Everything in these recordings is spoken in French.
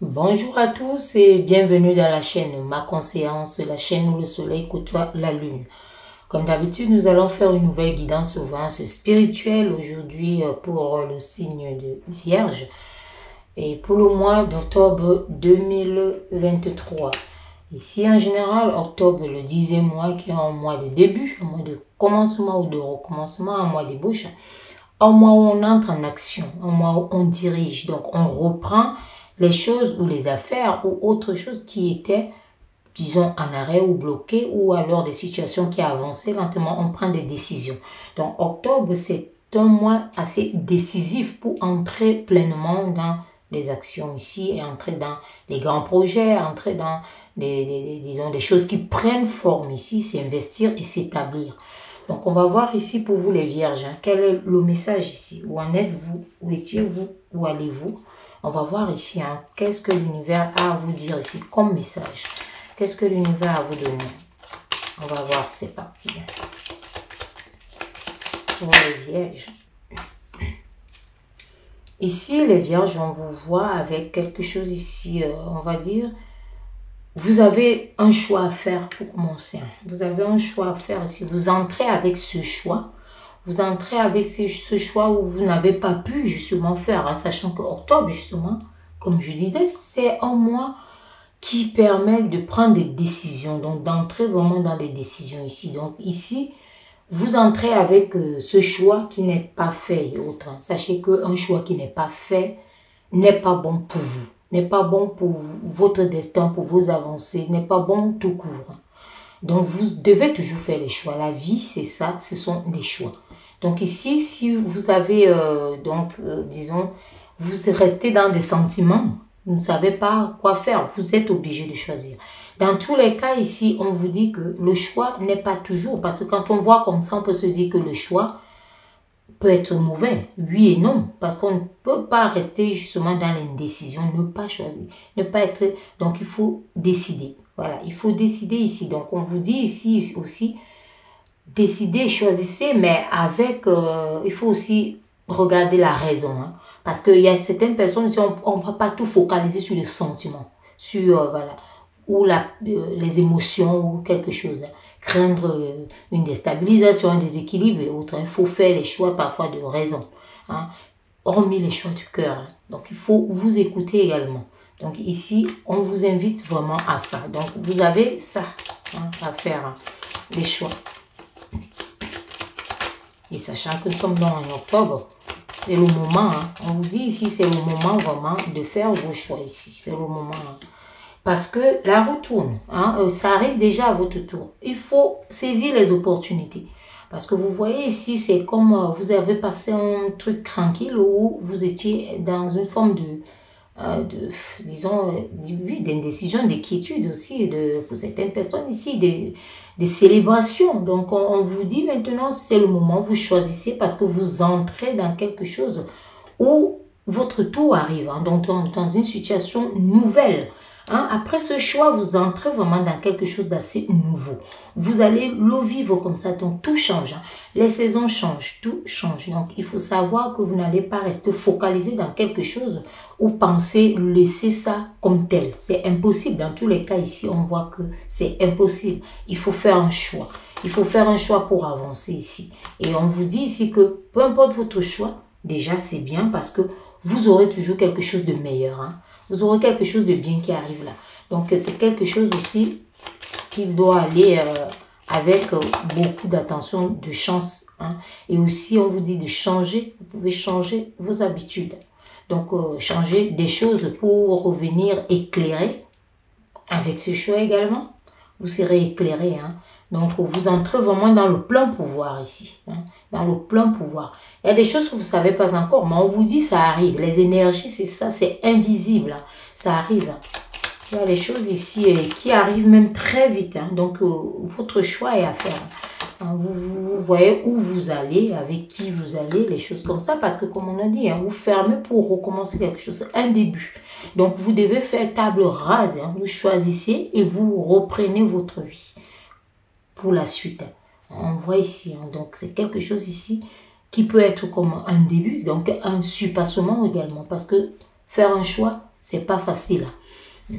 Bonjour à tous et bienvenue dans la chaîne Ma Conscience, la chaîne où le soleil côtoie la lune. Comme d'habitude, nous allons faire une nouvelle guidance au vence spirituel aujourd'hui pour le signe de Vierge et pour le mois d'octobre 2023. Ici, en général, octobre, le 10e mois, qui est un mois de début, un mois de commencement ou de recommencement, un mois d'ébauche, un mois où on entre en action, un mois où on dirige. Donc, on reprend les choses ou les affaires ou autre chose qui étaient, disons, en arrêt ou bloquées, ou alors des situations qui avancent lentement, on prend des décisions. Donc, octobre, c'est un mois assez décisif pour entrer pleinement dans des actions ici et entrer dans les grands projets, entrer dans disons, des choses qui prennent forme ici, s'investir et s'établir. Donc, on va voir ici pour vous les vierges, hein, quel est le message ici. Où en êtes-vous? Où étiez-vous? Où allez-vous? On va voir ici, hein, qu'est-ce que l'univers a à vous dire ici comme message. Qu'est-ce que l'univers a à vous donner? On va voir, c'est parti. Pour les vierges. Ici, les vierges, on vous voit avec quelque chose ici, on va dire, vous avez un choix à faire pour commencer. Vous avez un choix à faire ici. Vous entrez avec ce choix. Vous entrez avec ce choix où vous n'avez pas pu justement faire, hein, sachant que octobre, justement, comme je disais, c'est un mois qui permet de prendre des décisions, donc d'entrer vraiment dans des décisions ici. Donc ici, vous entrez avec ce choix qui n'est pas fait et autres. Sachez qu'un choix qui n'est pas fait n'est pas bon pour vous, n'est pas bon pour votre destin, pour vos avancées, n'est pas bon tout court. Donc vous devez toujours faire les choix. La vie, c'est ça, ce sont les choix. Donc ici, si vous avez, disons, vous restez dans des sentiments, vous ne savez pas quoi faire, vous êtes obligé de choisir. Dans tous les cas, ici, on vous dit que le choix n'est pas toujours, parce que quand on voit comme ça, on peut se dire que le choix peut être mauvais, oui et non, parce qu'on ne peut pas rester justement dans l'indécision, ne pas choisir, ne pas être, donc il faut décider. Voilà, il faut décider ici. Donc on vous dit ici aussi, décidez, choisissez, mais avec, il faut aussi regarder la raison. Hein, parce qu'il y a certaines personnes, on ne va pas tout focaliser sur les sentiments, sur, voilà, ou les émotions ou quelque chose. Hein, craindre une déstabilisation, un déséquilibre et autres. Il faut faire les choix parfois de raison. Hein, hormis les choix du cœur. Hein. Donc il faut vous écouter également. Donc ici, on vous invite vraiment à ça. Donc vous avez ça, hein, à faire, hein, les choix. Et sachant que nous sommes dans en octobre, c'est le moment, hein, on vous dit ici, c'est le moment vraiment de faire vos choix ici. C'est le moment. Hein, parce que la roue tourne, hein, ça arrive déjà à votre tour. Il faut saisir les opportunités. Parce que vous voyez ici, c'est comme vous avez passé un truc tranquille où vous étiez dans une forme disons, d'indécision, d'inquiétude aussi pour certaines personnes ici, de célébration. Donc, on vous dit maintenant, c'est le moment, vous choisissez parce que vous entrez dans quelque chose où votre tour arrive, hein, donc dans une situation nouvelle. Hein, après ce choix, vous entrez vraiment dans quelque chose d'assez nouveau. Vous allez le vivre comme ça, donc tout change. Hein. Les saisons changent, tout change. Donc, il faut savoir que vous n'allez pas rester focalisé dans quelque chose ou penser laisser ça comme tel. C'est impossible. Dans tous les cas, ici, on voit que c'est impossible. Il faut faire un choix. Il faut faire un choix pour avancer ici. Et on vous dit ici que peu importe votre choix, déjà, c'est bien parce que vous aurez toujours quelque chose de meilleur. Hein. Vous aurez quelque chose de bien qui arrive là. Donc, c'est quelque chose aussi qui doit aller avec beaucoup d'attention, de chance. Hein. Et aussi, on vous dit de changer. Vous pouvez changer vos habitudes. Donc, changer des choses pour revenir éclairé. Avec ce choix également, vous serez éclairé. Hein. Donc, vous entrez vraiment dans le plein pouvoir ici. Hein, dans le plein pouvoir. Il y a des choses que vous ne savez pas encore, mais on vous dit ça arrive. Les énergies, c'est ça, c'est invisible. Hein, ça arrive. Hein. Il y a des choses ici qui arrivent même très vite. Hein, donc, votre choix est à faire. Hein, vous voyez où vous allez, avec qui vous allez, les choses comme ça. Parce que, comme on a dit, hein, vous fermez pour recommencer quelque chose. Un début. Donc, vous devez faire table rase. Hein, vous choisissez et vous reprenez votre vie pour la suite. On voit ici. Hein, donc, c'est quelque chose ici qui peut être comme un début. Donc, un surpassement également. Parce que faire un choix, c'est pas facile.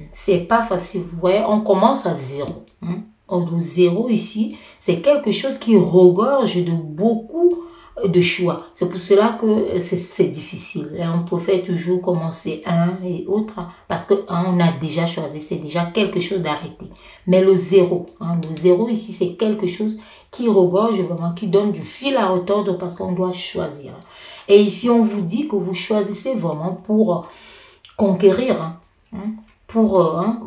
C'est pas facile. Vous voyez, on commence à zéro. Le zéro ici, c'est quelque chose qui regorge de beaucoup de choix. C'est pour cela que c'est difficile. Et on préfère toujours commencer un et autre parce que on a déjà choisi, c'est déjà quelque chose d'arrêté. Mais le zéro ici, c'est quelque chose qui regorge vraiment, qui donne du fil à retordre parce qu'on doit choisir. Et ici, on vous dit que vous choisissez vraiment pour conquérir, pour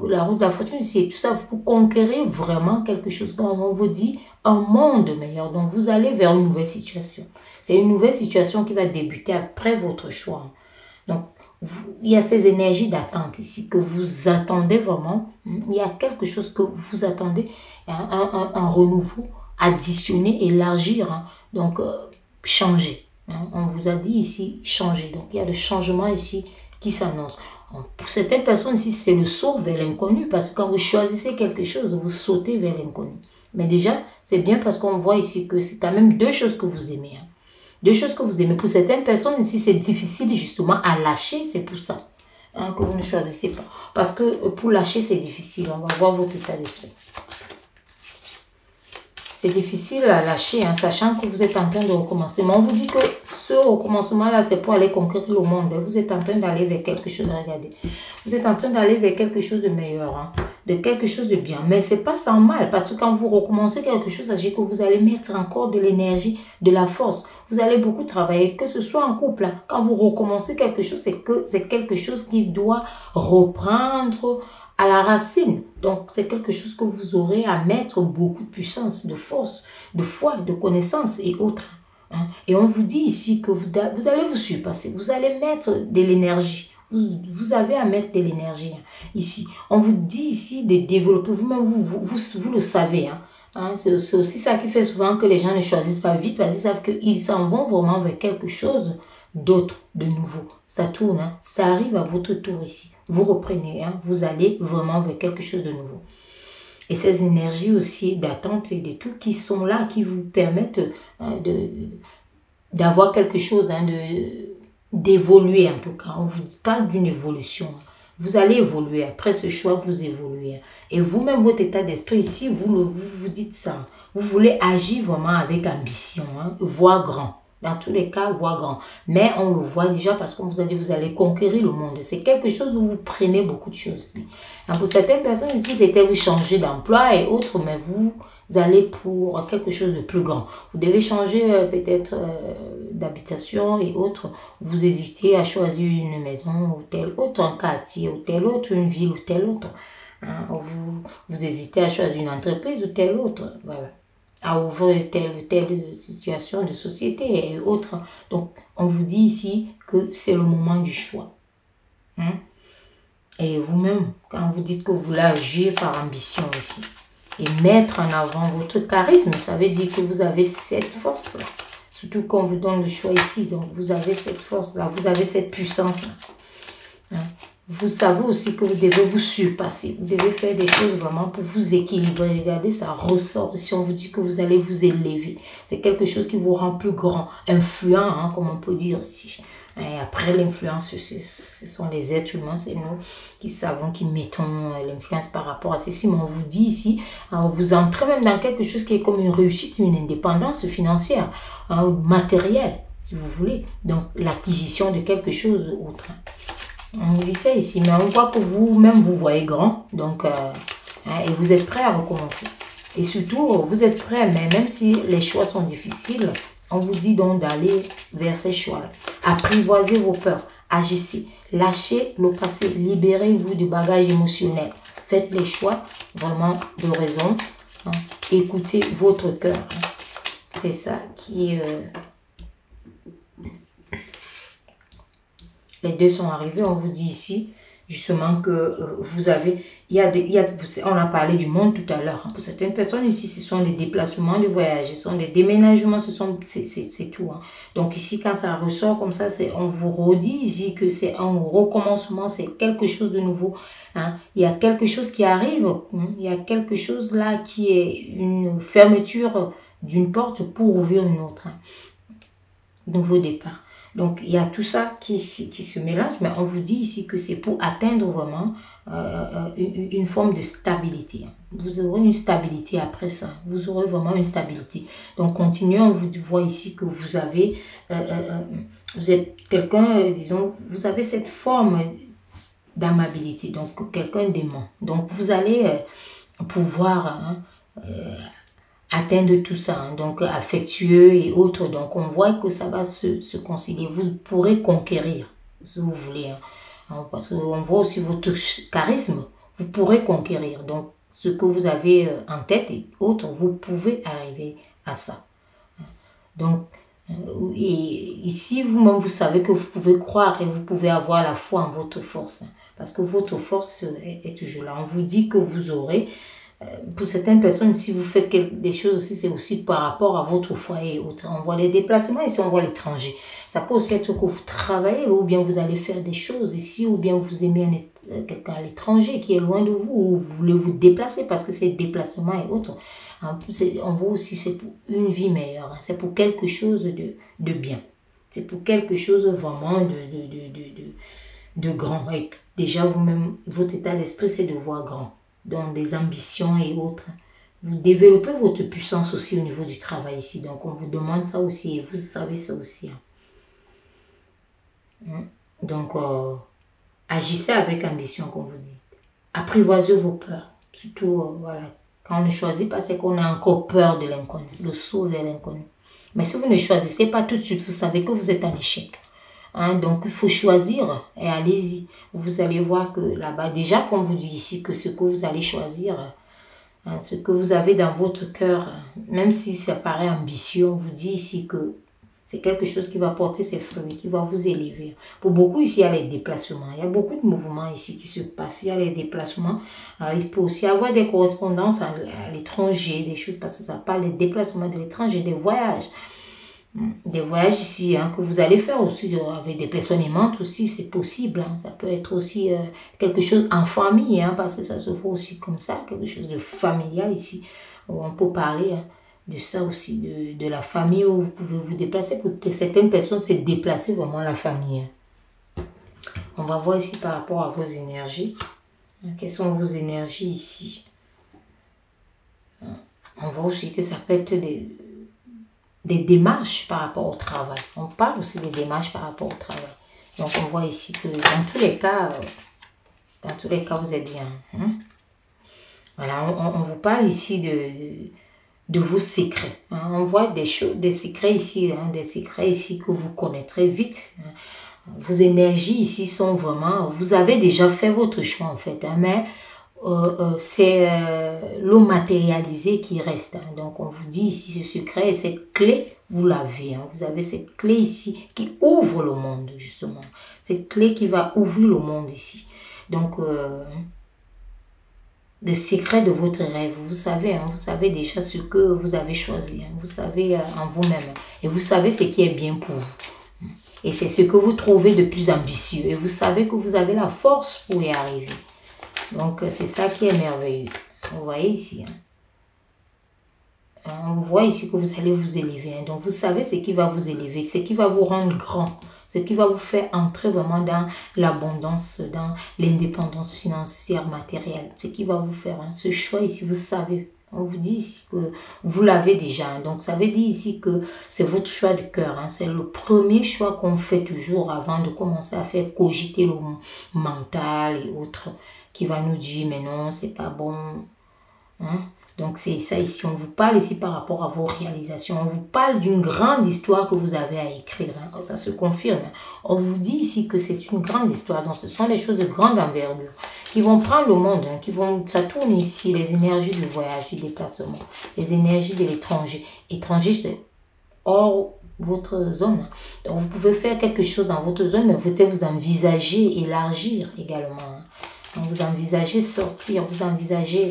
la route de la fortune, c'est tout ça, vous conquérez vraiment quelque chose. Donc, on vous dit un monde meilleur. Donc, vous allez vers une nouvelle situation. C'est une nouvelle situation qui va débuter après votre choix. Donc, il y a ces énergies d'attente ici que vous attendez vraiment. Il y a quelque chose que vous attendez, un renouveau, additionner, élargir. Donc, changer. On vous a dit ici, changer. Donc, il y a le changement ici qui s'annonce. Pour certaines personnes ici, c'est le saut vers l'inconnu parce que quand vous choisissez quelque chose, vous sautez vers l'inconnu. Mais déjà, c'est bien parce qu'on voit ici que c'est quand même deux choses que vous aimez. Deux choses que vous aimez. Pour certaines personnes ici, c'est difficile justement à lâcher, c'est pour ça que vous ne choisissez pas. Parce que pour lâcher, c'est difficile. On va voir votre état d'esprit. C'est difficile à lâcher, sachant que vous êtes en train de recommencer. Mais on vous dit que ce recommencement-là, c'est pour aller conquérir le monde. Vous êtes en train d'aller vers quelque chose, regardez. Vous êtes en train d'aller vers quelque chose de meilleur, de quelque chose de bien. Mais c'est pas sans mal, parce que quand vous recommencez quelque chose, ça veut dire que vous allez mettre encore de l'énergie, de la force. Vous allez beaucoup travailler, que ce soit en couple. Quand vous recommencez quelque chose, c'est que c'est quelque chose qui doit reprendre à la racine. Donc, c'est quelque chose que vous aurez à mettre beaucoup de puissance, de force, de foi, de connaissance et autres. Et on vous dit ici que vous allez vous surpasser, vous allez mettre de l'énergie. Vous avez à mettre de l'énergie ici. On vous dit ici de développer, vous-même, vous le savez. C'est aussi ça qui fait souvent que les gens ne choisissent pas vite parce qu'ils savent qu'ils s'en vont vraiment vers quelque chose d'autre, de nouveau. Ça tourne, ça arrive à votre tour ici. Vous reprenez, vous allez vraiment vers quelque chose de nouveau. Et ces énergies aussi d'attente et de tout qui sont là, qui vous permettent d'avoir quelque chose, d'évoluer en tout cas. On vous parle d'une évolution. Vous allez évoluer. Après ce choix, vous évoluez. Et vous-même, votre état d'esprit ici, vous dites ça. Vous voulez agir vraiment avec ambition, voir grand. Dans tous les cas, voir grand. Mais on le voit déjà parce qu'on vous a dit vous allez conquérir le monde. C'est quelque chose où vous prenez beaucoup de choses. Pour certaines personnes ici, peut-être vous changez d'emploi et autres, mais vous allez pour quelque chose de plus grand. Vous devez changer peut-être d'habitation et autres. Vous hésitez à choisir une maison ou tel autre, un quartier ou tel autre, une ville ou tel autre. Vous hésitez à choisir une entreprise ou tel autre. Voilà. À ouvrir telle ou telle situation de société et autres. Donc, on vous dit ici que c'est le moment du choix. Et vous-même, quand vous dites que vous voulez agir par ambition ici et mettre en avant votre charisme, ça veut dire que vous avez cette force-là. Surtout qu'on vous donne le choix ici. Donc, vous avez cette force-là, vous avez cette puissance-là. Vous savez aussi que vous devez vous surpasser. Vous devez faire des choses vraiment pour vous équilibrer. Regardez, ça ressort. Si on vous dit que vous allez vous élever, c'est quelque chose qui vous rend plus grand, influent, comme on peut dire ici. Et après l'influence, ce sont les êtres humains, c'est nous qui savons, qui mettons l'influence par rapport à ceci. Mais on vous dit ici, vous entrez même dans quelque chose qui est comme une réussite, une indépendance financière, matérielle, si vous voulez. Donc, l'acquisition de quelque chose autre. On vous dit ça ici, mais on voit que vous-même, vous voyez grand. Donc, et vous êtes prêt à recommencer. Et surtout, vous êtes prêt, mais même si les choix sont difficiles, on vous dit donc d'aller vers ces choix-là. Apprivoisez vos peurs, agissez, lâchez le passé, libérez-vous du bagage émotionnel. Faites les choix vraiment de raison. Écoutez votre cœur. C'est ça qui est... Les deux sont arrivés, on vous dit ici, justement que vous avez, on a parlé du monde tout à l'heure. Pour certaines personnes ici, ce sont des déplacements, des voyages, ce sont des déménagements, c'est tout. Donc ici, quand ça ressort comme ça, on vous redit ici que c'est un recommencement, c'est quelque chose de nouveau. Il y a quelque chose qui arrive, il y a quelque chose là qui est une fermeture d'une porte pour ouvrir une autre. Nouveau départ. Donc, il y a tout ça qui se mélange, mais on vous dit ici que c'est pour atteindre vraiment une forme de stabilité. Vous aurez une stabilité après ça. Vous aurez vraiment une stabilité. Donc, continuez, on vous voit ici que vous avez, vous êtes quelqu'un, disons, vous avez cette forme d'amabilité, donc quelqu'un d'aimant. Donc, vous allez pouvoir atteindre tout ça, hein, donc affectueux et autres. Donc, on voit que ça va se concilier. Vous pourrez conquérir, si vous voulez. Hein, parce qu'on voit aussi votre charisme. Vous pourrez conquérir. Donc, ce que vous avez en tête et autres, vous pouvez arriver à ça. Donc, et ici, vous-même, vous savez que vous pouvez croire et vous pouvez avoir la foi en votre force. Hein, parce que votre force est toujours là. On vous dit que vous aurez... Pour certaines personnes, si vous faites des choses aussi, c'est aussi par rapport à votre foyer et autres. On voit les déplacements ici, on voit l'étranger. Ça peut aussi être que vous travaillez ou bien vous allez faire des choses ici ou bien vous aimez quelqu'un à l'étranger qui est loin de vous ou vous voulez vous déplacer parce que c'est déplacement et autres. On voit aussi c'est pour une vie meilleure. C'est pour quelque chose de bien. C'est pour quelque chose vraiment de grand. Et déjà, vous-même, votre état d'esprit, c'est de voir grand. Dans des ambitions et autres. Vous développez votre puissance aussi au niveau du travail ici. Donc, on vous demande ça aussi et vous savez ça aussi. Hein. Donc, agissez avec ambition, comme vous dites. Apprivoisez vos peurs. Surtout, voilà, quand on ne choisit pas, c'est qu'on a encore peur de l'inconnu, le saut vers l'inconnu. Mais si vous ne choisissez pas tout de suite, vous savez que vous êtes en échec. Hein, donc, il faut choisir et allez-y. Vous allez voir que là-bas, déjà, qu'on vous dit ici que ce que vous allez choisir, hein, ce que vous avez dans votre cœur, même si ça paraît ambitieux, on vous dit ici que c'est quelque chose qui va porter ses fruits, qui va vous élever. Pour beaucoup, ici, il y a les déplacements. Il y a beaucoup de mouvements ici qui se passent. Il y a les déplacements. Il peut aussi avoir des correspondances à l'étranger, des choses, parce que ça parle des déplacements de l'étranger, des voyages. Des voyages ici hein, que vous allez faire aussi avec des personnes aimantes aussi, c'est possible. Hein. Ça peut être aussi quelque chose en famille, hein, parce que ça se voit aussi comme ça, quelque chose de familial ici. Où on peut parler hein, de ça aussi, de la famille où vous pouvez vous déplacer. Pour certaines personnes, c'est déplacer vraiment la famille. Hein. On va voir ici par rapport à vos énergies. Hein, quelles sont vos énergies ici? Hein. On voit aussi que ça peut être des démarches par rapport au travail. On parle aussi des démarches par rapport au travail. Donc, on voit ici que dans tous les cas, vous êtes bien. Hein? Voilà, on vous parle ici de vos secrets. Hein? On voit des choses, des secrets ici, hein? Des secrets ici que vous connaîtrez vite. Hein? Vos énergies ici sont vraiment... Vous avez déjà fait votre choix en fait, hein? Mais... c'est l'eau matérialisée qui reste. Hein. Donc, on vous dit ici ce secret et cette clé, vous l'avez. Hein. Vous avez cette clé ici qui ouvre le monde, justement. Cette clé qui va ouvrir le monde ici. Donc, le secret de votre rêve, vous savez, hein, vous savez déjà ce que vous avez choisi. Hein. Vous savez en vous-même. Et vous savez ce qui est bien pour vous. Et c'est ce que vous trouvez de plus ambitieux. Et vous savez que vous avez la force pour y arriver. Donc, c'est ça qui est merveilleux. Vous voyez ici. Hein. On voit ici que vous allez vous élever. Hein. Donc, vous savez ce qui va vous élever, ce qui va vous rendre grand, ce qui va vous faire entrer vraiment dans l'abondance, dans l'indépendance financière, matérielle. Ce qui va vous faire hein. Ce choix ici, vous savez. On vous dit ici que vous l'avez déjà. Hein. Donc, ça veut dire ici que c'est votre choix de cœur. Hein. C'est le premier choix qu'on fait toujours avant de commencer à faire cogiter le mental et autres. Qui va nous dire, mais non, c'est pas bon. Hein? Donc, c'est ça ici. On vous parle ici par rapport à vos réalisations. On vous parle d'une grande histoire que vous avez à écrire. Hein? Ça se confirme. Hein? On vous dit ici que c'est une grande histoire. Donc, ce sont des choses de grande envergure qui vont prendre le monde. Hein? Ça tourne ici, les énergies du voyage, du déplacement, les énergies de l'étranger. Étranger, c'est hors votre zone. Donc, vous pouvez faire quelque chose dans votre zone, mais peut-être vous envisagez élargir également. Hein? Donc, vous envisagez sortir, vous envisagez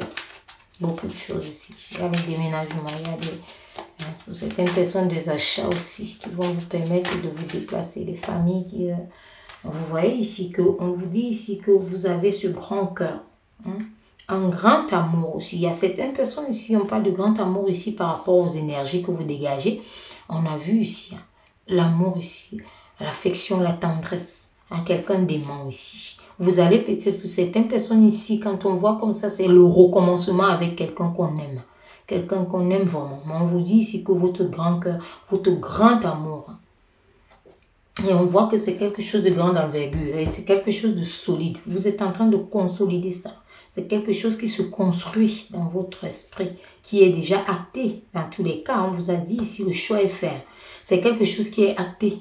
beaucoup de choses ici. Il y a les déménagements, il y a pour certaines personnes des achats aussi qui vont vous permettre de vous déplacer. Les familles qui... vous voyez ici qu'on vous dit ici que vous avez ce grand cœur. Hein? Un grand amour aussi. Il y a certaines personnes ici, on parle de grand amour ici par rapport aux énergies que vous dégagez. On a vu ici, hein, l'amour ici. l'affection, la tendresse, à quelqu'un d'aimant aussi. Vous allez peut-être, pour certaines personnes ici, quand on voit comme ça, c'est le recommencement avec quelqu'un qu'on aime. Quelqu'un qu'on aime vraiment. Mais on vous dit ici que votre grand cœur, votre grand amour, et on voit que c'est quelque chose de grande envergure, c'est quelque chose de solide. Vous êtes en train de consolider ça. C'est quelque chose qui se construit dans votre esprit, qui est déjà acté. Dans tous les cas, on vous a dit ici, le choix est fait. C'est quelque chose qui est acté.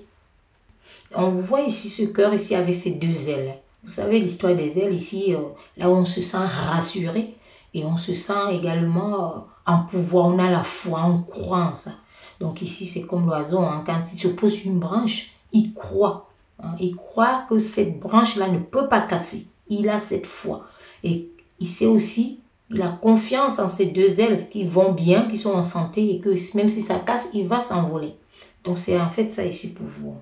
On voit ici ce cœur ici avec ses deux ailes. Vous savez l'histoire des ailes ici, là où on se sent rassuré et on se sent également en pouvoir. On a la foi, on croit en ça. Donc ici, c'est comme l'oiseau, hein, quand il se pose une branche, il croit. Hein, il croit que cette branche-là ne peut pas casser. Il a cette foi. Et il sait aussi, il a confiance en ces deux ailes qui vont bien, qui sont en santé et que même si ça casse, il va s'envoler. Donc c'est en fait ça ici pour vous.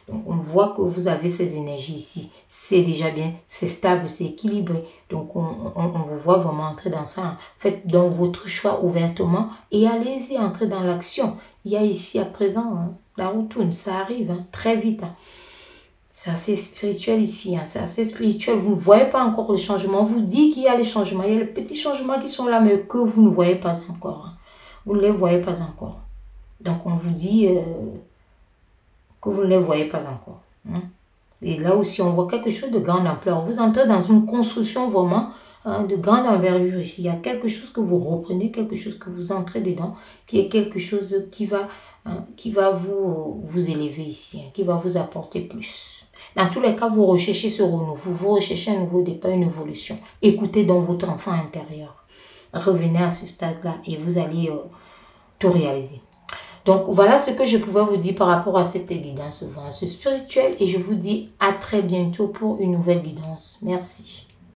Donc on voit que vous avez ces énergies ici. C'est déjà bien, c'est stable, c'est équilibré. Donc on vous voit vraiment entrer dans ça. Faites donc votre choix ouvertement et allez-y, entrez dans l'action. Il y a ici à présent, hein, la retourne, ça arrive hein, très vite. Hein. C'est assez spirituel ici, hein, c'est assez spirituel. Vous ne voyez pas encore le changement. On vous dit qu'il y a les changements. Il y a les petits changements qui sont là, mais que vous ne voyez pas encore. Hein. Vous ne les voyez pas encore. Donc on vous dit que vous ne les voyez pas encore. Hein. Et là aussi, on voit quelque chose de grande ampleur. Vous entrez dans une construction vraiment hein, de grande envergure ici. Il y a quelque chose que vous reprenez, quelque chose que vous entrez dedans, qui est quelque chose qui va vous élever ici, hein, qui va vous apporter plus. Dans tous les cas, vous recherchez ce renouveau, vous recherchez un nouveau départ, une évolution. Écoutez donc votre enfant intérieur. Revenez à ce stade-là et vous allez tout réaliser. Donc, voilà ce que je pouvais vous dire par rapport à cette guidance spirituelle. Et je vous dis à très bientôt pour une nouvelle guidance. Merci.